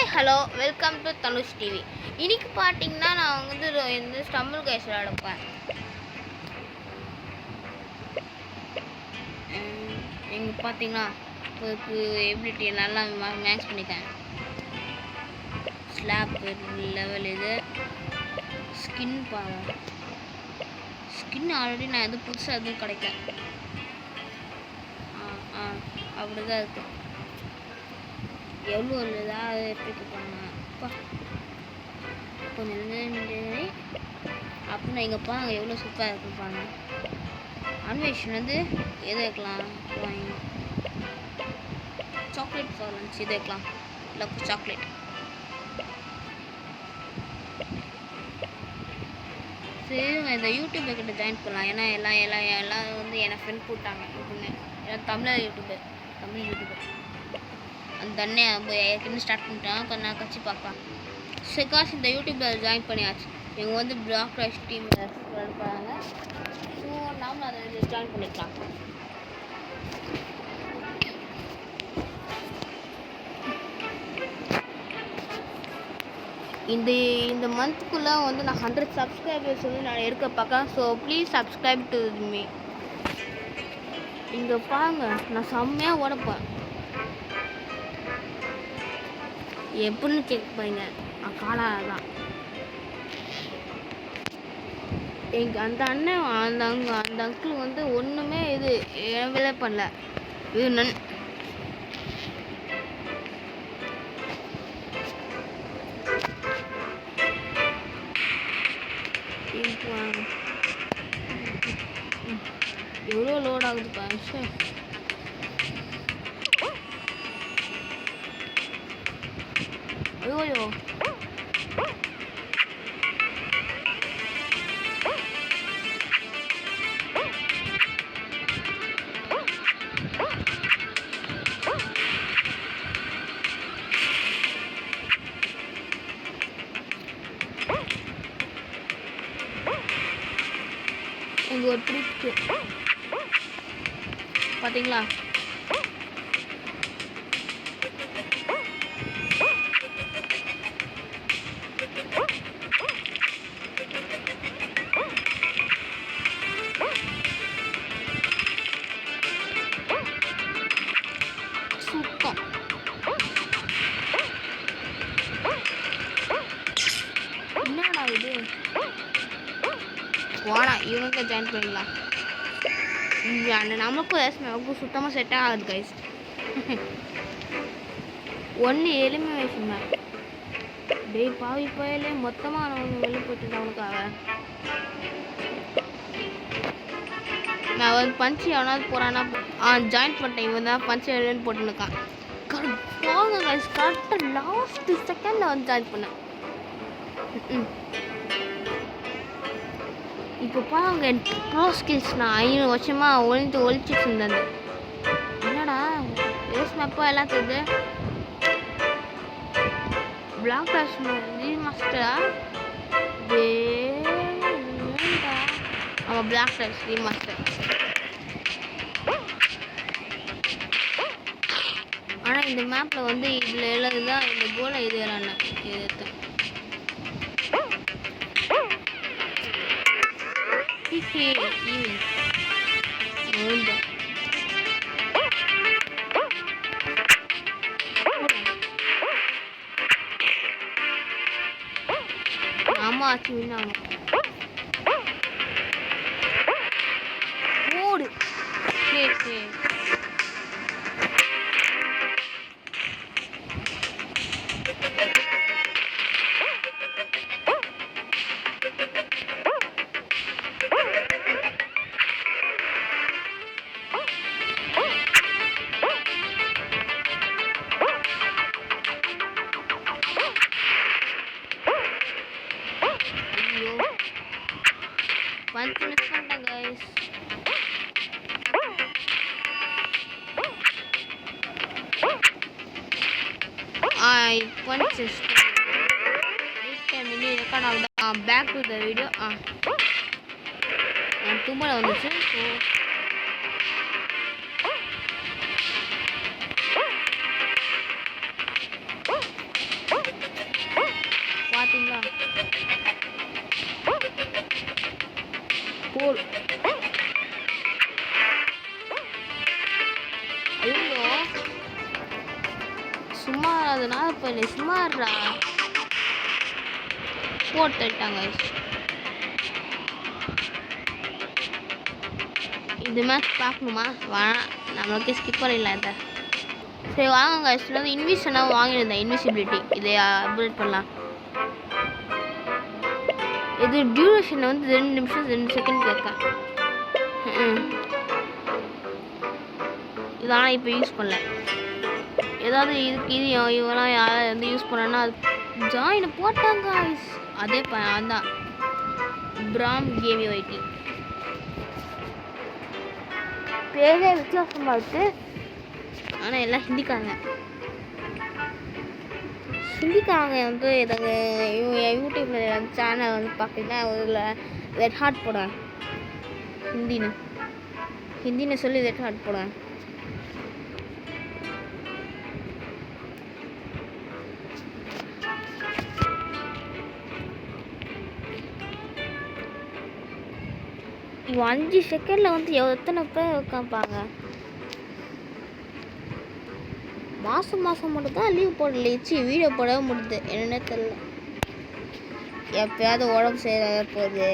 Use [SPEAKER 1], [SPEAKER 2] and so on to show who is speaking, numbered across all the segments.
[SPEAKER 1] Hi hello welcome to Dhanush TV. இன்னைக்கு பார்த்தீங்கன்னா நான் வந்து ஸ்டம்பிள் கைஸ் விளையாடப்பேன். இங்கே பார்த்தீங்கன்னா இப்போ எபிலிட்டி நல்லா மேக்ஸ் பண்ணிட்டேன். ஸ்லாப் லெவல் இது ஸ்கின் பாருங்க. ஸ்கின் ஆல்ரெடி நான் எதுவும் புதுசாக எதுவும் கிடைக்கல. அப்படிதான் இருக்கு. எவ்வளோ ஏதாவது எப்படி பண்ணப்பா கொஞ்சம் அப்புறம் எங்கப்பா அங்கே எவ்வளோ சூப்பராக இருக்குப்பாங்க. அன்வேஷன் வந்து எது வைக்கலாம்? சாக்லேட் சாலன்ஸ் இது வைக்கலாம். Luck chocolate. சரி இந்த யூடியூப் கிட்ட ஜாயின் பண்ணலாம். ஏன்னா எல்லாம் வந்து என்னை ஃப்ரெண்ட் போட்டாங்க யூடியூப்னு. ஏன்னா தமிழ் யூடியூபர் அந்த அண்ணே ஏற்கனவே ஸ்டார்ட் பண்ணிட்டாங்க. நான் கட்சி பார்ப்பேன். செகாஸ் இந்த யூடியூப்பில் ஜாயின் பண்ணியாச்சு. இவங்க வந்து பிளாக் ரைஸ் டீம் இருப்பாங்க. ஸோ நாமளும் அதை ஜாயின் பண்ணிக்கலாம். இந்த மந்த்துக்குள்ளே வந்து நான் 100 சப்ஸ்கிரைபர்ஸ் வந்து நான் எடுக்க பார்க்கேன். So please subscribe to me. இங்கே பாருங்க, நான் செம்மையாக உடப்பேன். எப்படின்னு கேட்பாங்க, காலாக தான். அந்த அண்ணன் அந்த அங்கிள் வந்து ஒன்றுமே இது வேலை பண்ணல. இது எவ்வளோ லோட் ஆகுது பாருங்க. ஐயோ இங்கே ஒரு ட்ரிக்கு பார்த்தீங்களா? சுத்தம் என்னடா இது? வாடா இவங்க ஜாயின் பண்ணிடலாம். நமக்கும் சுத்தமாக செட் ஆகாது கைஸ். ஒன்று எலிமினேஷன் மேப். டெய் பாவி போயிலே மொத்தமாக நான் வெளியே போட்டுட்டேன். அவனுக்காக நான் வந்து பஞ்சு எவனாவது போகிறான்னா ஜாயின் பண்ணிட்டேன். இவன் தான் பஞ்சு எழுன்னு போட்டுருக்கான். கரெக்டாக கைஸ் கரெக்டாக லாஸ்ட் செகண்டில் வந்து ஜாயின் பண்ணேன். இப்போ பாருங்க, ப்ரோ ஸ்கில்ஸ் நான் 500 வருஷமாக ஒழிச்சிட்டு இருந்தது. என்னடா ரேஸ் மேப்போ எல்லாம் தெரியுது. பிளாக் கிளாஸ் ரீமாஸ்டரா? ஆமாம், பிளாக் கிளாஸ் ரீமாஸ்டர். ஆனால் இந்த மேப்பில் வந்து இதில் எழுதுதான் இந்த கோலை இது விளாட்னேன். இது ஆமா ஆச்சு. ஓடு. சரி பஞ்சு மிஸ் பண்ணிட்டேன் கைஸ். பஞ்சஸ் ரெக்கார்ட் ஆகுது. Back to the video. தும்பல வந்துச்சு. ஸோ போடு. ஐயோ சும்மா அதனால இப்போ சும்மாறா போட்டுட்டாங்க. இது மேட்ச் பார்க்கணுமா? வேணாம், நம்மளுக்கே ஸ்கிப் பண்ணிடலாம் இதை. சரி வாங்க இதில் வந்து இன்விஷனாக வாங்கியிருந்தேன். இன்விசிபிலிட்டி இதை அப்டேட் பண்ணலாம். இது டியூரேஷன் வந்து 2 நிமிஷம் 2 செகண்ட் கேட்கேன். இது ஆனால் இப்போ யூஸ் பண்ணல. ஏதாவது இதுக்கு இது இவெல்லாம் யாராவது வந்து யூஸ் பண்ணனா அது ஜாயின் போட்டாங்க. அதே அதான் பிராம் கேமி வைட்டி பேரே வித்தியாசமாக இருக்குது. ஆனால் எல்லாம் ஹிந்திக்காரங்க வந்து இதாக இவங்க யூடியூப்பில் சேனல் வந்து பார்த்தீங்கன்னா அதில் ரெட் ஹார்ட் போடுவேன். ஹிந்தின்னு சொல்லி ரெட் ஹார்ட் போடுவேன். இவன் 5 செகண்டில் வந்து எத்தனை பேர் உட்காப்பாங்க. மாதம் மட்டும் தான் லீவ் போடல. வீடியோ போடவே முடியுது. என்னென்ன தெரியல. எப்போயாவது உடம்பு சரியாக போகுது,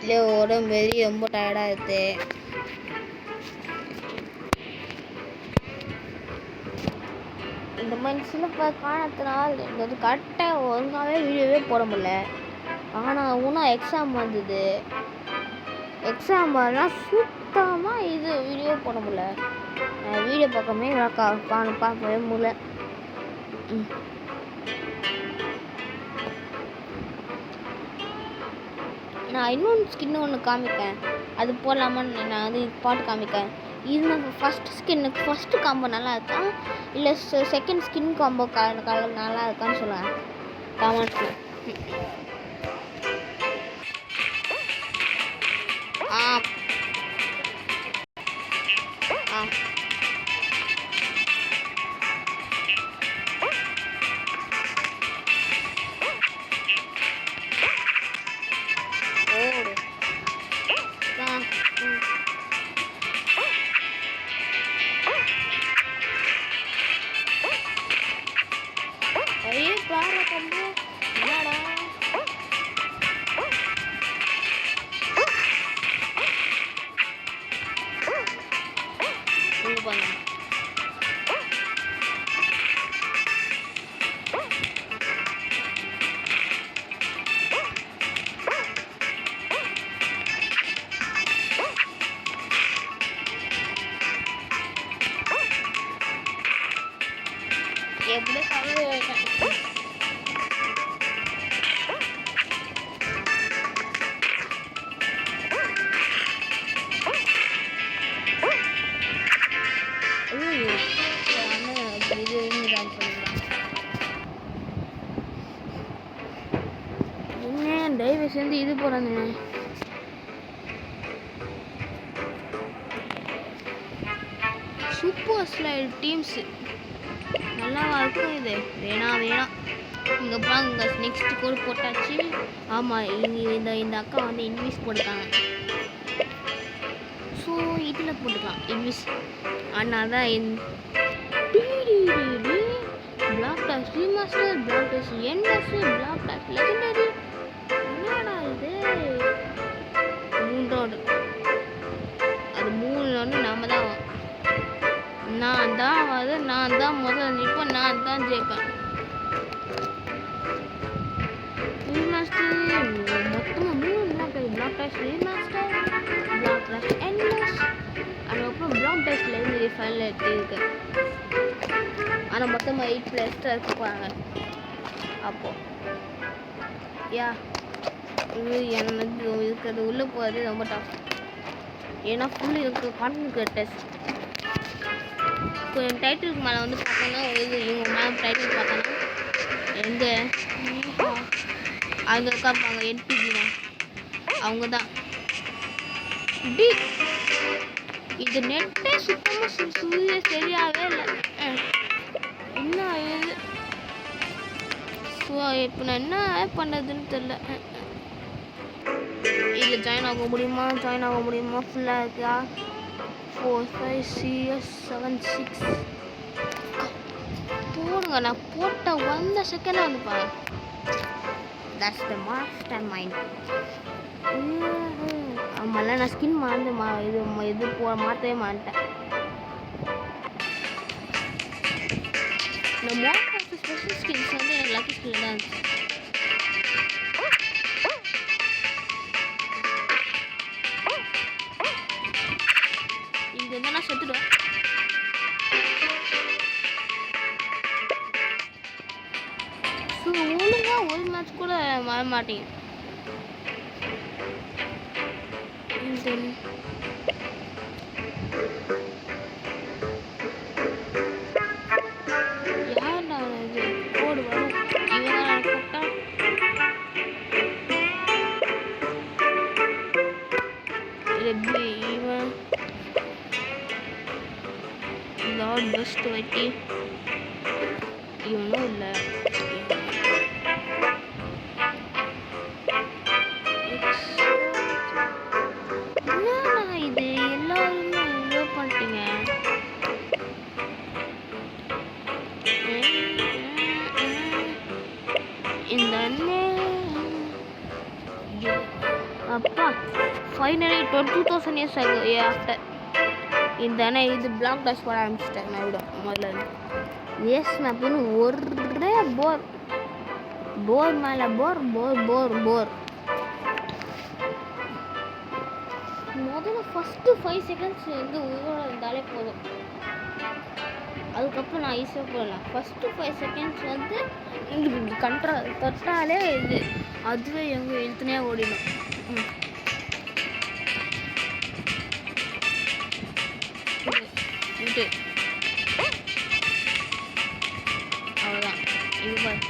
[SPEAKER 1] இல்லை உடம்பு வெளியே ரொம்ப டயர்டாக இருக்குது. இந்த மாதிரி சில காரணத்தினால் இந்த வந்து கரெக்டாக ஒழுங்காகவே வீடியோவே போட முடியல. ஆனால் இன்னும் எக்ஸாம் வந்தது. எக்ஸாம் வரலாம் சுத்தமாக இது வீடியோ போட முடியல. வீடியோ பக்கமே பார்க்கவே முடியல. நான் இன்னொன்று ஸ்கின்னு ஒன்று காமிப்பேன். அது போடலாமான்னு நான் வந்து பாட்டு காமிப்பேன். இது நம்ம ஃபஸ்ட்டு காம்போ நல்லா இருக்கா இல்லை செகண்ட் ஸ்கின் காம்போ நல்லா இருக்கான்னு சொல்லுவேன் கமெண்ட்ஸில். எப்படி தயவு செஞ்சு இது போறானுங்க. சூப்பர் ஸ்லைட் டீம்ஸ் நல்லாவா இருக்கும். இது வேணாம் இங்கே பாருங்க நெக்ஸ்ட் கோடு போட்டாச்சு. ஆமாம் இந்த அக்கா வந்து இன்வீஸ் போட்டுருக்காங்க. ஸோ இதில் போட்டுக்கலாம் இன்வீஸ். ஆனால் தான் block dash remaster, block dash NS, block dash legendary. என்னடா இது 3 ரோடு. அது 3 ரோடு நாம தான் நான் தான் முதல்ல நிற்பேன். நான் தான் ஜெயிப்பேன். மொத்தமாக 3 block dash remaster, block dash NS, அதுக்கப்புறம் பிளாக் டாஸ் லெஜெண்டரி ஃபைனல் எடுத்துருக்கு. ஆனால் மொத்தமாக 8 எக்ஸ்ட்ரா இருக்க போகிறாங்க. அப்போது இது எனக்கு இருக்கிறது உள்ளே போகிறது ரொம்ப டஃப். ஏன்னா ஃபுல்லு இருக்குது கான்டென்ட் டெஸ்ட். கொஞ்சம் டைட்டிலுக்கு மேலே வந்து பார்த்தோன்னா இது இவங்க மேலே டைட்டில் பார்த்தோன்னா எங்கே அங்கே உட்காப்பாங்க என்பிஜி தான் அவங்க தான். இது நெட்டே சுத்தமாக சரியாகவே இல்லை. என்ன இது இப்போ நான் என்ன பண்ணுறதுன்னு தெரியல. இதில் ஜாயின் ஆக முடியுமா ஃபுல்லாக இருக்கா 4 5 6 7 6 போடுங்க. நான் போட்ட 1 செகண்டாக வந்து பாரு. That's the mastermind. ஆமாம்ல நான் ஸ்கின் மாற்றவே மாட்டேன். நான் most of the special skins வந்து எனக்கு லக்கி ஸ்கின்ல தான் இருந்துச்சு. இங்கே இருந்தால் நான் செத்துடுவேன். ஸோ ஒழுங்காக ஒரு மேட்ச் கூட வர மாட்டேங்க. யாருடா இது கோடு வரும் இவன் போட்டா எப்படி இவன் லார்ட் பெஸ்ட் வைட்டி இவனும் இல்லை. இது எல்லாருமே இவ்வளோ பண்ணிட்டீங்க. இந்த அப்பா ஃபைனலி 20,000 years ஆஃப்டர் இந்த இது பிளாக் டாஷ் போட ஆரம்பிச்சிட்டேன். நான் விட முதல்ல எஸ் மேப்னு ஒரே போர் மேலே போர் முதல்ல ஃபஸ்ட்டு 5 செகண்ட்ஸ் வந்து உயிரோட இருந்தாலே போதும். அதுக்கப்புறம் நான் ஈஸியாக போடலாம். ஃபஸ்ட்டு 5 செகண்ட்ஸ் வந்து எங்களுக்கு கண்ட்ரோல் தொட்டாலே இது அதுவே எங்கள் எழுத்துனையாக ஓடிடும். இது அவ்வளோதான். இது பாரு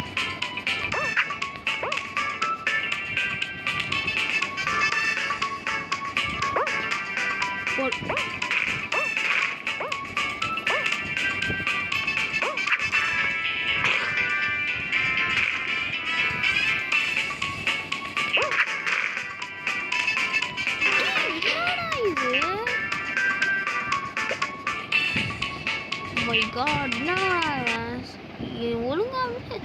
[SPEAKER 1] my god, nice. ஒழுங்காவே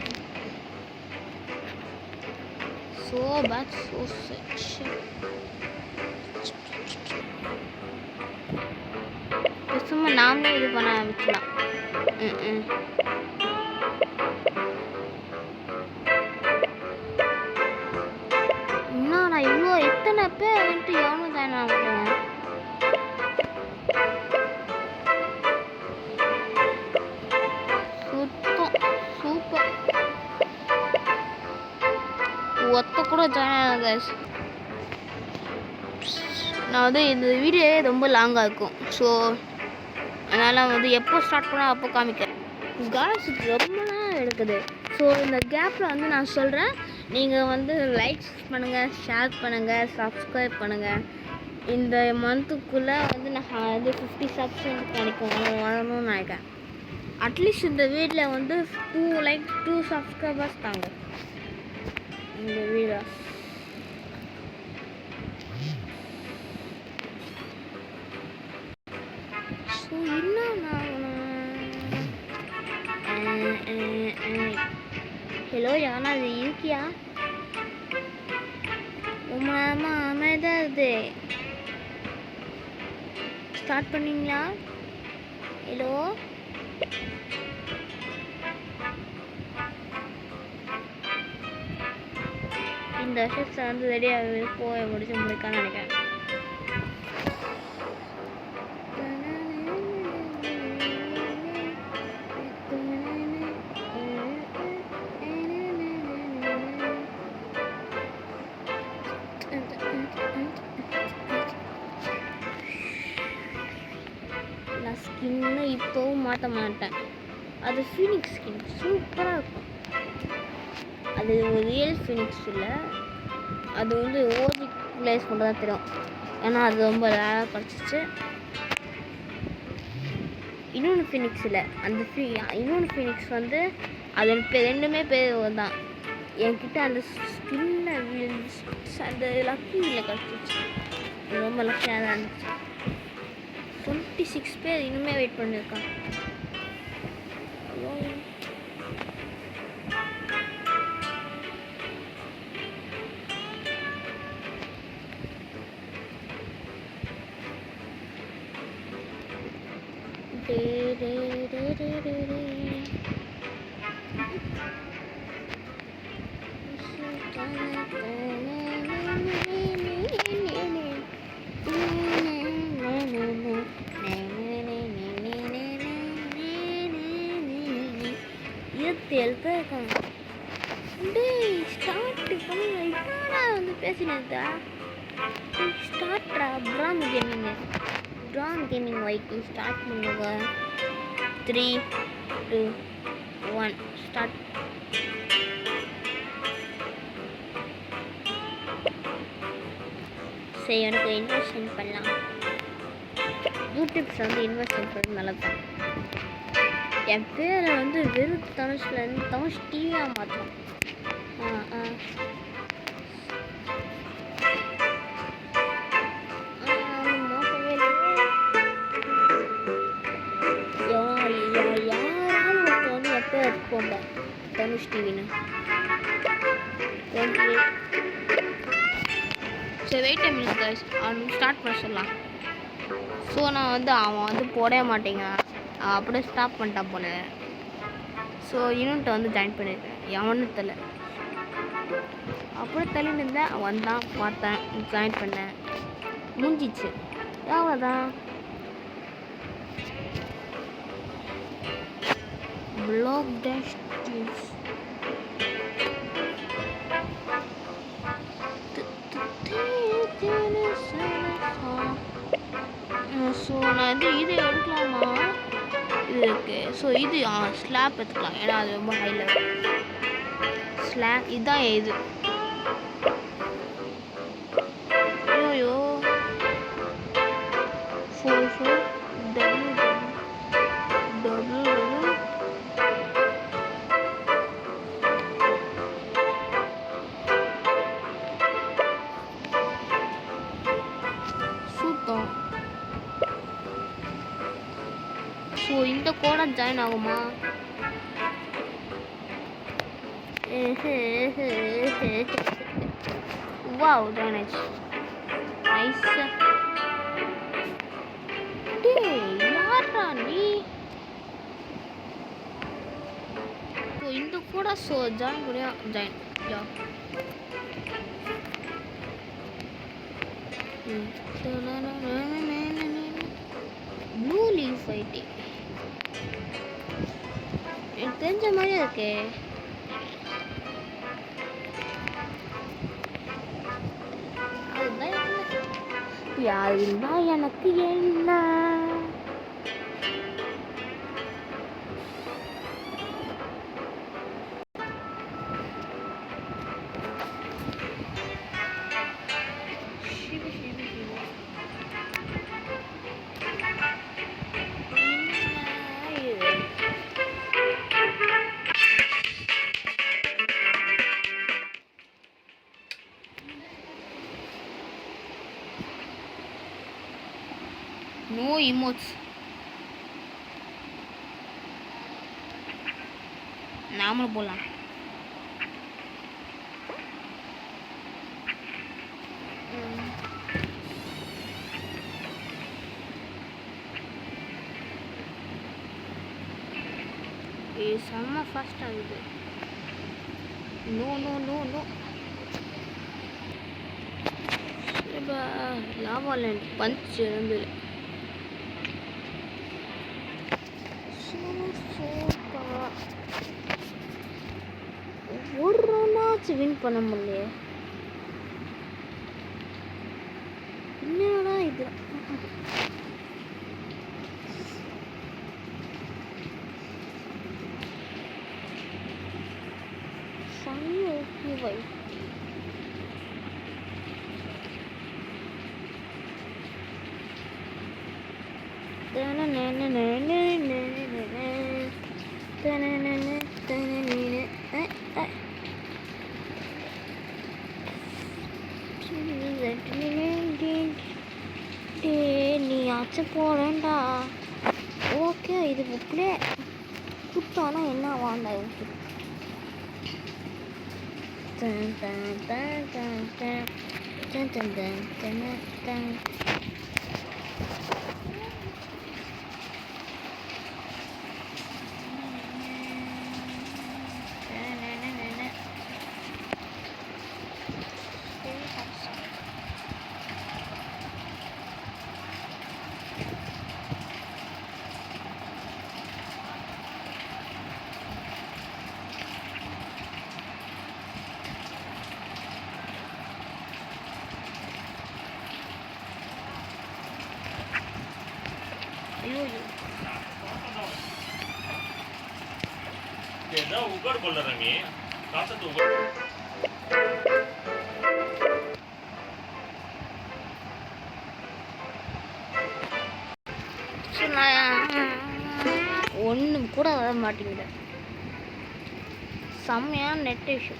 [SPEAKER 1] so bad, so shit. சும்மா நாமளே இது பண்ண ஆரம்பிக்கலாம். என்னடா இவ்வளோ எத்தனை பேர் வந்துட்டு எவனும் தானே ஆகட்டும். சூப்பர் ஒத்த கூட ஜாயின் ஆகுது. நான் வந்து இந்த வீடியோ ரொம்ப லாங்காக இருக்கும். ஸோ அதனால் வந்து எப்போ ஸ்டார்ட் பண்ணால் அப்போ காமிக்கிறேன். காய்ஸ் ரொம்ப நேரம் எடுக்குது. ஸோ இந்த கேப்பில் வந்து நான் சொல்கிறேன், நீங்கள் வந்து லைக்ஸ் பண்ணுங்கள், ஷேர் பண்ணுங்கள், சப்ஸ்கிரைப் பண்ணுங்கள். இந்த மந்த்துக்குள்ளே வந்து நான் வந்து 50 சப்ஸ்கிரைப் கிடைக்கும் வரணும்னு நினைக்கிறேன். அட்லீஸ்ட் இந்த வீட்டில் வந்து 2 சப்ஸ்கிரைபர்ஸ் தாங்க இந்த வீடியோ. ஸோ என்ன ஹலோ யானா அது இருக்கியா? ரொம்ப நேரமாக அமைதியாக இருக்குது. ஸ்டார்ட் பண்ணிங்களா? ஹலோ இந்த வருஷத்தை வந்து ரெடியாக போய் முடிக்கான்னு நினைக்கிறேன். நான் ஸ்கின்னு இப்போவும் மாற்ற மாட்டேன். அது ஃபீனிக்ஸ் ஸ்கின் சூப்பராக இருக்கும். அது ரியல் ஃபீனிக்ஸ் இல்லை, அது வந்து ஓஜி பிளேஸ் மட்டும் தான் தெரியும். ஏன்னா அது ரொம்ப ரேராக கிடச்சிச்சு. இன்னொன்று ஃபீனிக்ஸ் இல்லை, அந்த இன்னொன்று ஃபீனிக்ஸ் வந்து அது ரெண்டுமே பேர் தான். என்கிட்ட அந்த ஸ்கின்னை அந்த லக்கி வீலில் கிடச்சிச்சு. ரொம்ப லக்கியாக தான் இருந்துச்சு. 26 பேர் இன்னுமே வெயிட் பண்ணியிருக்கான். பேசினதா ஸ்டார்ட்ரா ப்ராம் கேமிங் வைட்டி ஸ்டார்ட் பண்ணுங்க. 3 2 1 ஸ்டார்ட். சரி, எனக்கு இன்வெஸ்ட்மெண்ட் பண்ணலாம். யூடியூப்ஸ் வந்து இன்வெஸ்ட்மெண்ட் பண்ணது நல்லது. என் பேரை வந்து வெறும் தனுஷ்லேருந்து தனுஷ் டிவியாக மாற்றோம். தனுஷ் டிவின்னு சரி, வெயிட் டைம் இல்லை கைஸ். அவனுக்கு ஸ்டார்ட் பண்ண சொல்லலாம். ஸோ நான் வந்து அவன் வந்து போடவே மாட்டேங்க, அப்படியே ஸ்டாப் பண்ணிட்டான் போல. ஸோ யூனிட்டை வந்து ஜாயின் பண்ணியிருக்கேன். எவனு தெரியல, அப்படியே தள்ளின்னு இருந்தேன். வந்தான், பார்த்தேன், ஜாயின் பண்ணேன், முடிஞ்சிச்சு. அவ்வளோதான். Block dash tools. ஸோ நான் வந்து இது எடுக்கலாமா? இது இருக்கு. ஸோ இது ஸ்லாப் எடுத்துக்கலாம், ஏன்னா அது ரொம்ப ஹை லெவல். ஸ்லாப் இதுதான் இது. ஐயோ 4 ஸோ இந்த கோடை ஜாயின் ஆகுமா? வாவ், ஜாயின் ஆச்சு. நைஸா. யாரா நீ? ஸோ இந்த கூட ஸோ ஜாயின் கூட ஜாயின் யா. ப்ளூ லீஃப் ஃபைட்டிங் எனக்கு தெரிஞ்ச மாதிரியே இருக்கே. அதுதான் எனக்கு என்ன நோ இமோட்ஸ். நாமளும் போகலாம். இது செம்ம ஃபாஸ்ட் ஆகுது. No no no no. இப்போ லாவா லேண்ட் பஞ்ச் இருந்தது. ஒரு ரவுண்டாச்சும் வின் பண்ண முடியலையே. என்னடா இது? வை ஏதாச்சும் போடேன்டா. ஓகே இது இப்படியே குத்தானா என்ன வாண்டா okay. Dun dun dun dun dun dun dun dun dun dun.
[SPEAKER 2] उघड बोलणार आहे मी काचा तू उघड
[SPEAKER 1] ஒன்றும் கூட வர மாட்டேங்குது. செம்மையான நெட் இஷ்யூ.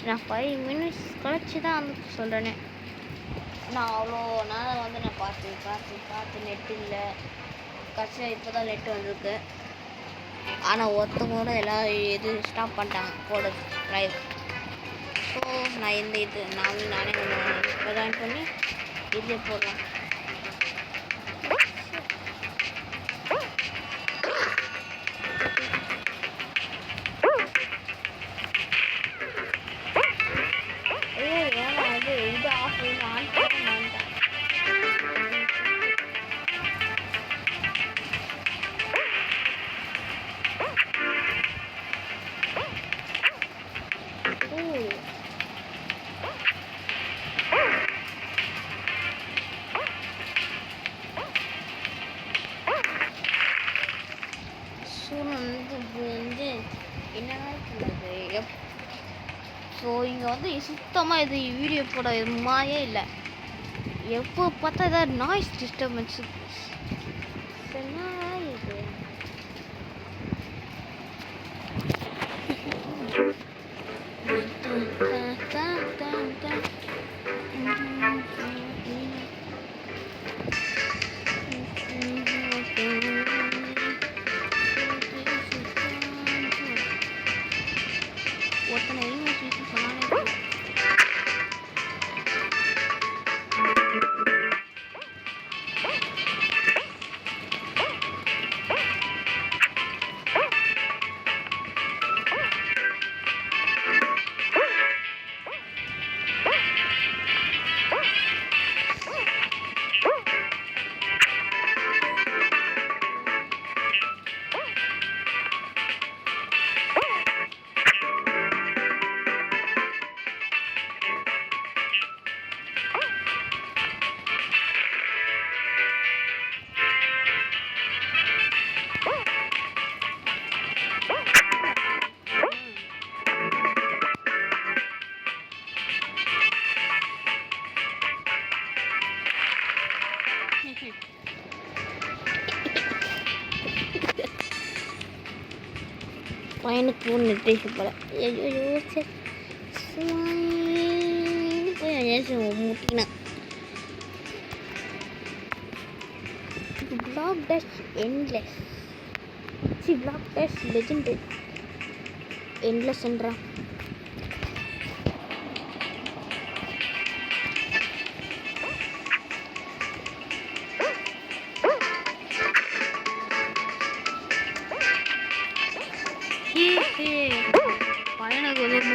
[SPEAKER 1] நான் 5 மினிட்ஸ் கழிச்சு தான் வந்து சொல்கிறேனே. நான் அவ்வளோ நேரம் வந்து நான் பார்த்து நெட் இல்லை. கடைசியாக இப்போ தான் நெட் வந்திருக்கு. ஆனால் ஒருத்தவங்க கூட எல்லாம் இது ஸ்டாப் பண்ணிட்டாங்க போடுறது லைவ். ஸோ நான் இந்த இது நானே ஜாயின் பண்ணி இதே போடுறேன். இது ஆஃப் ஆன் பண்ண மாட்டேன். வந்து என்னன்னா சொல்றது. ஸோ இங்கே வந்து சுத்தமாக இது வீடியோ போட மாதிரியே இல்லை. எப்போ பார்த்தா ஏதாவது நாய்ஸ் டிஸ்டர்பன்ஸ். என்ன இது ஒருத்தனை யூனிவர்சிட்டி சொன்னாலே பையனுக்கு நெட்டேஷ் போல. ஐயோ போய் முட்டினா black dash endless. Black dash legend endless என்றா பையனுக்கு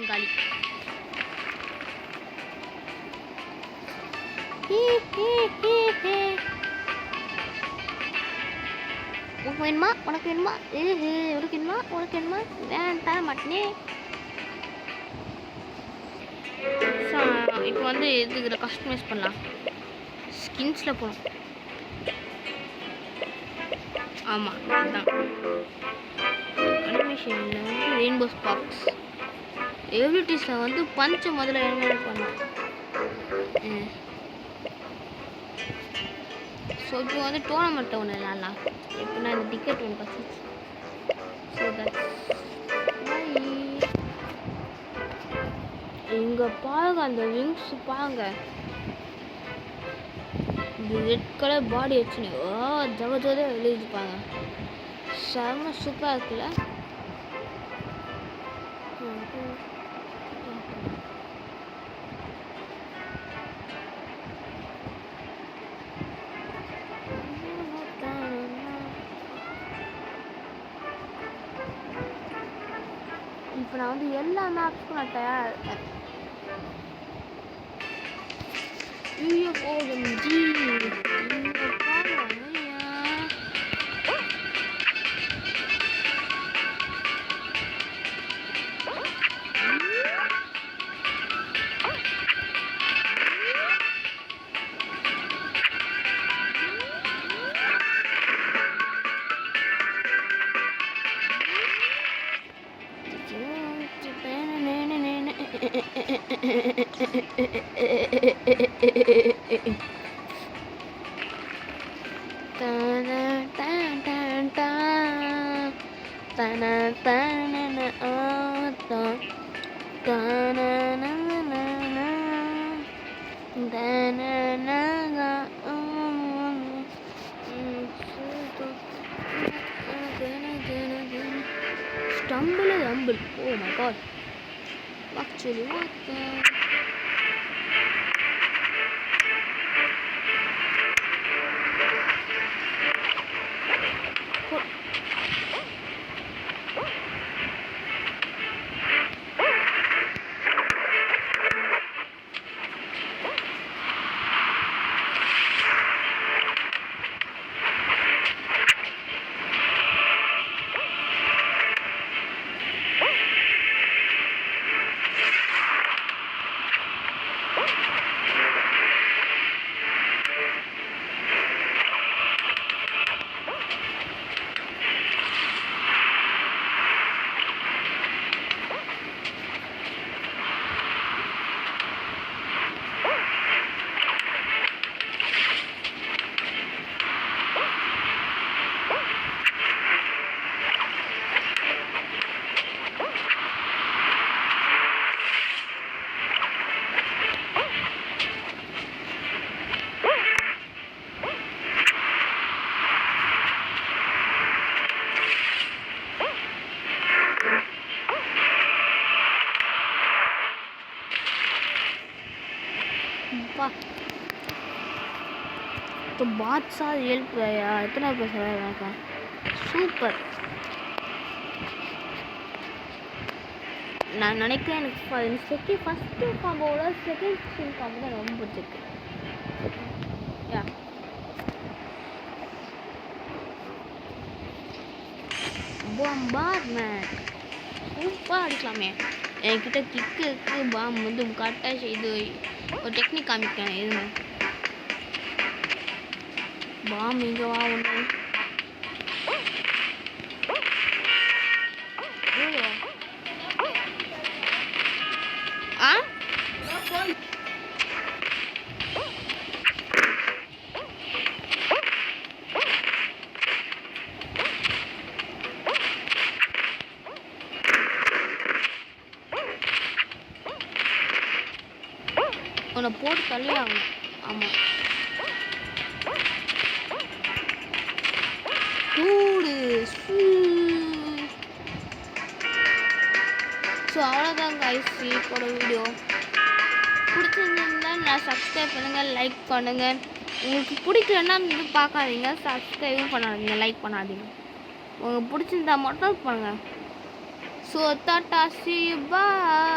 [SPEAKER 1] பையன் காலி. உனக்கு வேணுமா உனக்கு வேணுமா உனக்கு வேணுமா உனக்கு வேணுமா தர மாட்டேனே. இப்போ வந்து இதில் கஸ்டமைஸ் பண்ணலாம். ஸ்கின்ஸில் போகணும். ஆமாம் இதுதான் அனிமேஷனில் வந்து ரெயின்போ ஸ்பார்க்ஸ் எபிலிட்டிஸில் வந்து பஞ்சை முதல்ல என்ன பண்ணலாம். ஸோ இப்போ வந்து டோர்னமெண்ட்டை ஒன்று விளாட்லாம். எப்படின்னா இந்த டிக்கெட் ஒன்று பர்ச்சேஸ். ஸோ தட்ஸ் இங்கே பாருங்க அந்த விங்ஸ் பாருங்க. இந்த ரெட் கலர் பாடி வச்சு ஜக ஜோதே எழுதிப்பாங்க. செம்ம சூப்பராக இருக்குல்ல. இப்போ நான் வந்து எல்லா மேப்ஸ்க்கும் நான் தயாராக இருக்கேன். OMG Stumble. Oh my god. Actually, what the? तो बादशाह हेल्प गया इतना पैसा लगा था சூப்பர். நான் நினைக்கிறேன் எனக்கு ஃபஸ்ட்டு காம்போட செகண்ட் ஸ்கின் காம்போ தான் ரொம்ப பிடிச்சிருக்கு. யா பாம்பர்மேன் சூப்பராக அடிக்கலாமே. என்கிட்ட கிக்கு இருக்குது. பாம் வந்து கரெக்டாக செய்து ஒரு டெக்னிக் காமிக்கிறேன். எதுங்க பாம் இங்கே வா ஒன்று உன்னை போட்டு தள்ளி ஆகணும். ஆமாம் கூடு. ஸோ அவ்வளோதான் கைஸ் இப்போட வீடியோ. பிடிச்சிருந்தா நான் சப்ஸ்கிரைப் பண்ணுங்கள், லைக் பண்ணுங்கள். உங்களுக்கு பிடிக்கலன்னா வந்து பார்க்காதீங்க, சப்ஸ்கிரைபும் பண்ணாதீங்க, லைக் பண்ணாதீங்க. உங்களுக்கு பிடிச்சிருந்தா மட்டும் பண்ணுங்கள். So Tata, see you, bye.